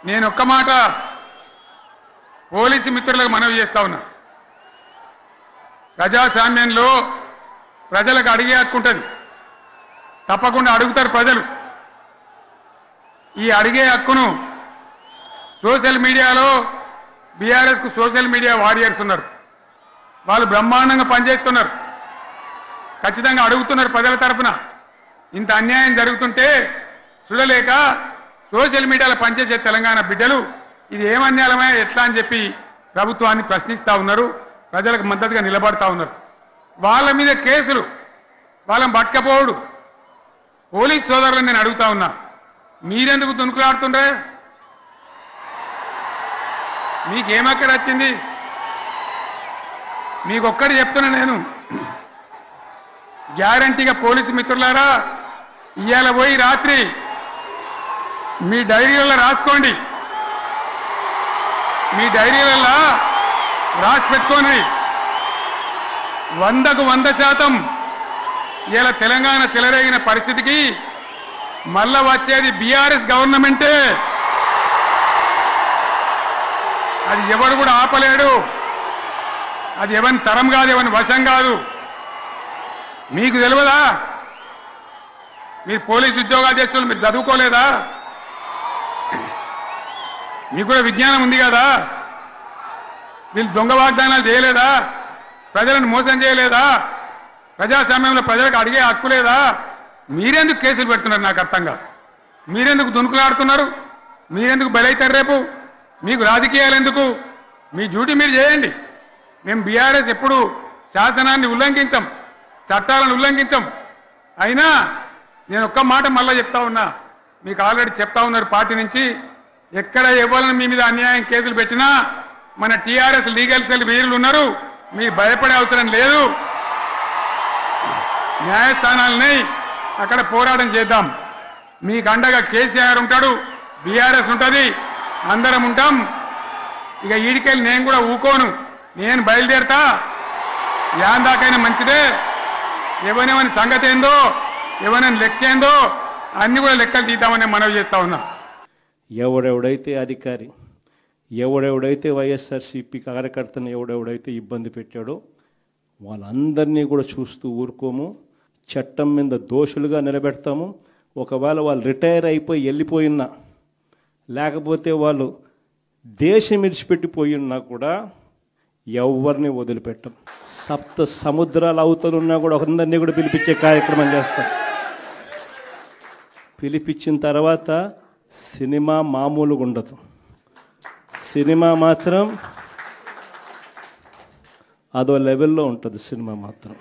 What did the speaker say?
నేను ఒక్క మాట పోలీసు మిత్రులకు మనవి చేస్తా ఉన్నా. ప్రజాస్వామ్యంలో ప్రజలకు అడిగే హక్కు ఉంటుంది, తప్పకుండా అడుగుతారు ప్రజలు. ఈ అడిగే హక్కును సోషల్ మీడియాలో బీఆర్ఎస్కు సోషల్ మీడియా వారియర్స్ ఉన్నారు, వాళ్ళు బ్రహ్మాండంగా పనిచేస్తున్నారు, ఖచ్చితంగా అడుగుతున్నారు ప్రజల తరఫున. ఇంత అన్యాయం జరుగుతుంటే చూడలేక సోషల్ మీడియాలో పనిచేసే తెలంగాణ బిడ్డలు ఇది ఏమన్యాయమే ఎట్లా అని చెప్పి ప్రభుత్వాన్ని ప్రశ్నిస్తూ ఉన్నారు, ప్రజలకు మద్దతుగా నిలబడతా ఉన్నారు. వాళ్ళ మీద కేసులు, వాళ్ళని పట్టుకపోవడు. పోలీస్ సోదరులను నేను అడుగుతా ఉన్నా, మీరెందుకు దునుకులాడుతుండ్రే? మీకేమక్కడ వచ్చింది? మీకొక్కటి చెప్తున్నా నేను, గ్యారంటీగా పోలీసు మిత్రులారా, ఇవాళ పోయి రాత్రి మీ డైరీలలో రాసుకోండి, మీ డైరీలలో రాసి పెట్టుకోండి. 100కు 100% ఇలా తెలంగాణ చెలరేగిన పరిస్థితికి మళ్ళా వచ్చేది బీఆర్ఎస్ గవర్నమెంటే. అది ఎవరు కూడా ఆపలేడు, అది ఎవరి తరం కాదు, ఎవరి వశం కాదు. మీకు తెలియదా? మీరు పోలీసు ఉద్యోగాలు చేస్తున్నారు, మీరు చదువుకోలేదా? మీకు కూడా విజ్ఞానం ఉంది కదా? వీళ్ళు దొంగ వాగ్దానాలు చేయలేదా? ప్రజలను మోసం చేయలేదా? ప్రజాస్వామ్యంలో ప్రజలకు అడిగే హక్కు లేదా? మీరెందుకు కేసులు పెడుతున్నారు? నాకు అర్థం కాదు. మీరెందుకు దునుకులాడుతున్నారు? మీరెందుకు బలైతారు? రేపు మీకు రాజకీయాలు ఎందుకు? మీ డ్యూటీ మీరు చేయండి. మేము బీఆర్ఎస్ ఎప్పుడు శాసనాన్ని ఉల్లంఘించం, చట్టాలను ఉల్లంఘించం. అయినా నేను ఒక్క మాట మళ్ళీ చెప్తా ఉన్నా, మీకు ఆల్రెడీ చెప్తా ఉన్నారు పార్టీ నుంచి, ఎక్కడ ఎవరిని మీ మీద అన్యాయం కేసులు పెట్టినా మన టీఆర్ఎస్ లీగల్ సెల్ వీరులు ఉన్నారు, మీరు భయపడే అవసరం లేదు. న్యాయస్థానాలని అక్కడ పోరాటం చేద్దాం. మీకు అండగా కేసీఆర్ ఉంటాడు, బీఆర్ఎస్ ఉంటుంది, అందరం ఉంటాం. ఇక ఈడికెళ్ళి నేను కూడా ఊకోను, నేను బయలుదేరతా. యాందాకైనా మంచిదే. ఎవరెవరి సంగతి ఏందో, ఎవరైనా లెక్కేందో అన్ని కూడా లెక్కలు తీద్దామని మనవి చేస్తా ఉన్నా. ఎవడెవడైతే అధికారి, ఎవడెవడైతే వైఎస్ఆర్సీపీ కార్యకర్తను ఎవడెవడైతే ఇబ్బంది పెట్టాడో వాళ్ళందరినీ కూడా చూస్తూ ఊరుకోము. చట్టం మీద దోషులుగా నిలబెడతాము. ఒకవేళ వాళ్ళు రిటైర్ అయిపోయి వెళ్ళిపోయినా, లేకపోతే వాళ్ళు దేశం విడిచిపెట్టిపోయినా కూడా ఎవరిని వదిలిపెట్టం. 7 సముద్రాల అవతలున్నా కూడా అందరినీ కూడా పిలిపించే కార్యక్రమం చేస్తాం. పిలిపించిన తర్వాత సినిమా మామూలుగా ఉండదు. సినిమా మాత్రం అదో లెవెల్లో ఉంటుంది. సినిమా మాత్రం